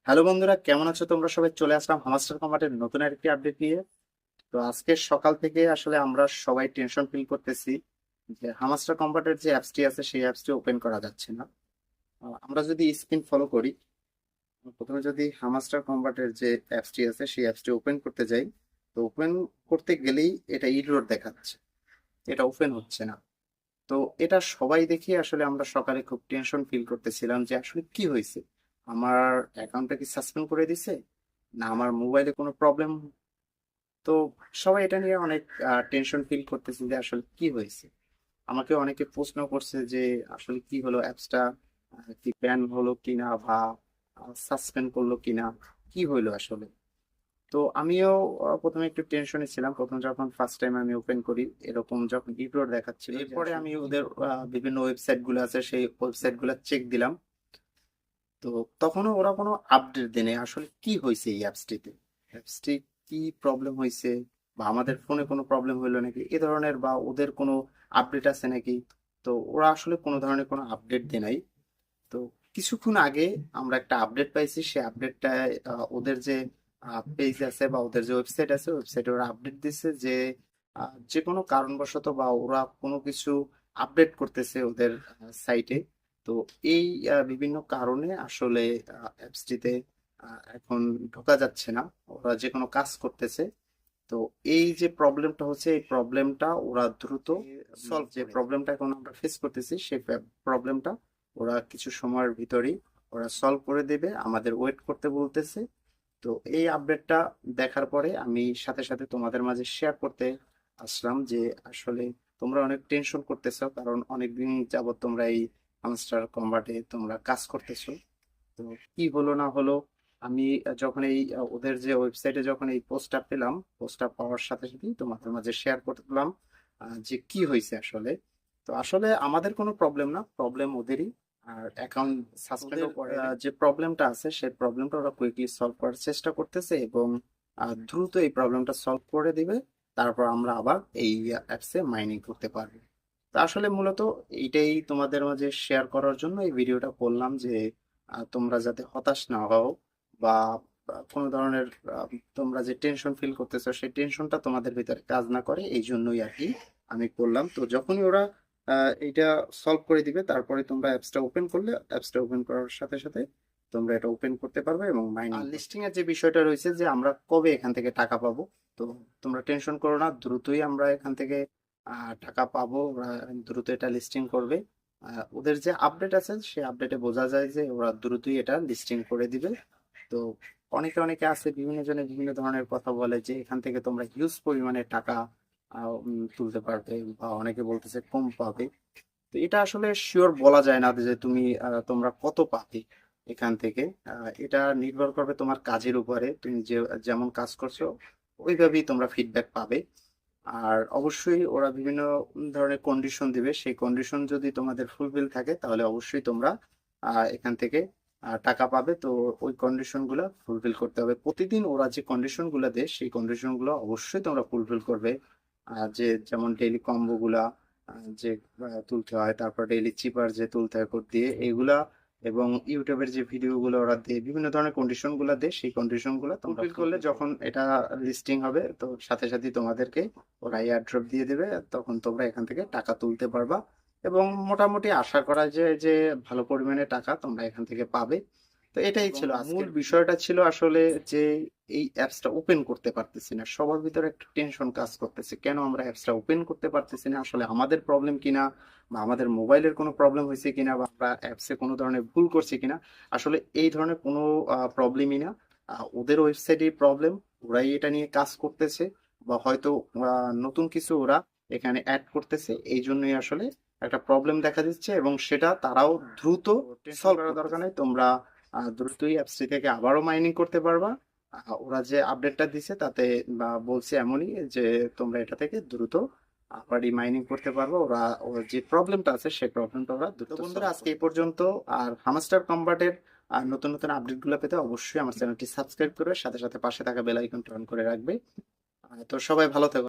Hello বন্ধুরা, কেমন আছো তোমরা? সবাই চলে আসলাম হামাস্টার কম্বাটের নতুন আরেকটি আপডেট নিয়ে। তো আজকে সকাল থেকে আসলে আমরা সবাই টেনশন ফিল করতেছি যে হামাস্টার কম্বাটের যে অ্যাপসটি আছে সেই অ্যাপসটি ওপেন করা যাচ্ছে না। আমরা যদি স্ক্রিন ফলো করি, প্রথমে যদি হামাস্টার কম্বাটের যে অ্যাপসটি আছে সেই অ্যাপসটি ওপেন করতে যাই, তো ওপেন করতে গেলেই এটা ইরর দেখাচ্ছে, এটা ওপেন হচ্ছে না। তো এটা সবাই দেখে আসলে আমরা সকালে খুব টেনশন ফিল করতেছিলাম যে আসলে কি হয়েছে, আমার অ্যাকাউন্টটা কি সাসপেন্ড করে দিছে, না আমার মোবাইলে কোনো প্রবলেম। তো সবাই এটা নিয়ে অনেক টেনশন ফিল করতেছে যে আসলে কি হয়েছে। আমাকে অনেকে প্রশ্ন করছে যে আসলে কি হলো, অ্যাপসটা কি ব্যান হলো কিনা বা সাসপেন্ড করলো কিনা, কি হইলো আসলে। তো আমিও প্রথমে একটু টেনশনে ছিলাম, প্রথম যখন ফার্স্ট টাইম আমি ওপেন করি এরকম যখন ইরর দেখাচ্ছিল, এরপরে আমি ওদের বিভিন্ন ওয়েবসাইট গুলো আছে সেই ওয়েবসাইট গুলো চেক দিলাম। তো তখনও ওরা কোনো আপডেট দেয়নি আসলে কি হয়েছে এই অ্যাপসটিতে, অ্যাপসটি কি প্রবলেম হয়েছে, বা আমাদের ফোনে কোনো প্রবলেম হলো নাকি এ ধরনের, বা ওদের কোনো আপডেট আছে নাকি। তো ওরা আসলে কোনো ধরনের কোনো আপডেট দেয় নাই। তো কিছুক্ষণ আগে আমরা একটা আপডেট পাইছি, সেই আপডেটটায় ওদের যে পেজ আছে বা ওদের যে ওয়েবসাইট আছে ওয়েবসাইটে ওরা আপডেট দিচ্ছে যে যে কোনো কারণবশত বা ওরা কোনো কিছু আপডেট করতেছে ওদের সাইটে। তো এই বিভিন্ন কারণে আসলে অ্যাপসটিতে এখন ঢোকা যাচ্ছে না, ওরা যে কোনো কাজ করতেছে। তো এই যে প্রবলেমটা হচ্ছে এই প্রবলেমটা ওরা দ্রুত সলভ, যে প্রবলেমটা এখন আমরা ফেস করতেছি সেই প্রবলেমটা ওরা কিছু সময়ের ভিতরেই ওরা সলভ করে দেবে, আমাদের ওয়েট করতে বলতেছে। তো এই আপডেটটা দেখার পরে আমি সাথে সাথে তোমাদের মাঝে শেয়ার করতে আসলাম যে আসলে তোমরা অনেক টেনশন করতেছো, কারণ অনেকদিন যাবত তোমরা এই হামস্টার কম্বাটে তোমরা কাজ করতেছো। তো কি হলো না হলো, আমি যখন এই ওদের যে ওয়েবসাইটে যখন এই পোস্টটা পেলাম, পোস্টটা পাওয়ার সাথে সাথেই তোমাদের মাঝে শেয়ার করলাম যে কি হয়েছে আসলে। তো আসলে আমাদের কোনো প্রবলেম না, প্রবলেম ওদেরই। আর অ্যাকাউন্ট সাসপেন্ডও করে যে প্রবলেমটা আছে সেই প্রবলেমটা ওরা কুইকলি সলভ করার চেষ্টা করতেছে এবং দ্রুত এই প্রবলেমটা সলভ করে দিবে। তারপর আমরা আবার এই অ্যাপসে মাইনিং করতে পারবো। তা আসলে মূলত এইটাই তোমাদের মাঝে শেয়ার করার জন্য এই ভিডিওটা করলাম যে তোমরা যাতে হতাশ না হও, বা কোনো ধরনের আহ, তোমরা যে টেনশন ফিল করতেছো সেই টেনশনটা তোমাদের ভিতরে কাজ না করে, এই জন্যই আর কি আমি করলাম। তো যখনই ওরা এইটা সলভ করে দিবে তারপরে তোমরা অ্যাপসটা ওপেন করলে, অ্যাপসটা ওপেন করার সাথে সাথে তোমরা এটা ওপেন করতে পারবে এবং মাইনিং লিস্টিং এর যে বিষয়টা রয়েছে যে আমরা কবে এখান থেকে টাকা পাবো, তো তোমরা টেনশন করো না, দ্রুতই আমরা এখান থেকে টাকা পাবো। ওরা দ্রুত এটা লিস্টিং করবে। ওদের যে আপডেট আছে সেই আপডেটে বোঝা যায় যে ওরা দ্রুতই এটা লিস্টিং করে দিবে। তো অনেকে অনেকে আছে, বিভিন্ন জনে বিভিন্ন ধরনের কথা বলে যে এখান থেকে তোমরা হিউজ পরিমাণে টাকা তুলতে পারবে, বা অনেকে বলতেছে কম পাবে। তো এটা আসলে শিওর বলা যায় না যে তুমি তোমরা কত পাবে এখান থেকে। এটা নির্ভর করবে তোমার কাজের উপরে, তুমি যে যেমন কাজ করছো ওইভাবেই তোমরা ফিডব্যাক পাবে। আর অবশ্যই ওরা বিভিন্ন ধরনের কন্ডিশন দিবে, সেই কন্ডিশন যদি তোমাদের ফুলফিল থাকে তাহলে অবশ্যই তোমরা এখান থেকে টাকা পাবে। তো ওই কন্ডিশন গুলো ফুলফিল করতে হবে, প্রতিদিন ওরা যে কন্ডিশন গুলো দেয় সেই কন্ডিশন গুলো অবশ্যই তোমরা ফুলফিল করবে। যে যেমন ডেইলি কম্বো গুলা যে তুলতে হয়, তারপর ডেইলি চিপার যে তুলতে হয় কোড দিয়ে এইগুলা, এবং ইউটিউবের যে ভিডিও গুলো ওরা দেয় বিভিন্ন ধরনের কন্ডিশন গুলো দেয়, সেই কন্ডিশন গুলো ফুলফিল করলে যখন এটা লিস্টিং হবে তো সাথে সাথে তোমাদেরকে ওরা এয়ার ড্রপ দিয়ে দেবে, তখন তোমরা এখান থেকে টাকা তুলতে পারবা। এবং মোটামুটি আশা করা যায় যে ভালো পরিমাণে টাকা তোমরা এখান থেকে পাবে। তো এটাই ছিল মূল বিষয়টা, ছিল আসলে যে এই অ্যাপসটা ওপেন করতে পারতেছি না, সবার ভিতরে একটা টেনশন কাজ করতেছে কেন আমরা অ্যাপসটা ওপেন করতে পারতেছি না, আসলে আমাদের প্রবলেম কিনা, বা আমাদের মোবাইলের কোনো প্রবলেম হয়েছে কিনা, বা আমরা অ্যাপসে কোনো ধরনের ভুল করছি কিনা। আসলে এই ধরনের কোনো প্রবলেমই না, ওদের ওয়েবসাইটের প্রবলেম, ওরাই এটা নিয়ে কাজ করতেছে, বা হয়তো নতুন কিছু ওরা এখানে অ্যাড করতেছে, এই জন্যই আসলে একটা প্রবলেম দেখা দিচ্ছে, এবং সেটা তারাও দ্রুত সলভ করার দরকার নেই। তোমরা দ্রুতই অ্যাপসটি থেকে আবারও মাইনিং করতে পারবা। ওরা যে আপডেটটা দিছে তাতে বা বলছে এমনই যে তোমরা এটা থেকে দ্রুত আবারই মাইনিং করতে পারবো। ওরা ওর যে প্রবলেমটা আছে সেই প্রবলেমটা ওরা দ্রুত। তো বন্ধুরা আজকে এই পর্যন্ত। আর হামাস্টার কম্বাটের নতুন নতুন আপডেট গুলো পেতে অবশ্যই আমার চ্যানেলটি সাবস্ক্রাইব করে সাথে সাথে পাশে থাকা বেল আইকনটি অন করে রাখবে। তো সবাই ভালো থেকো।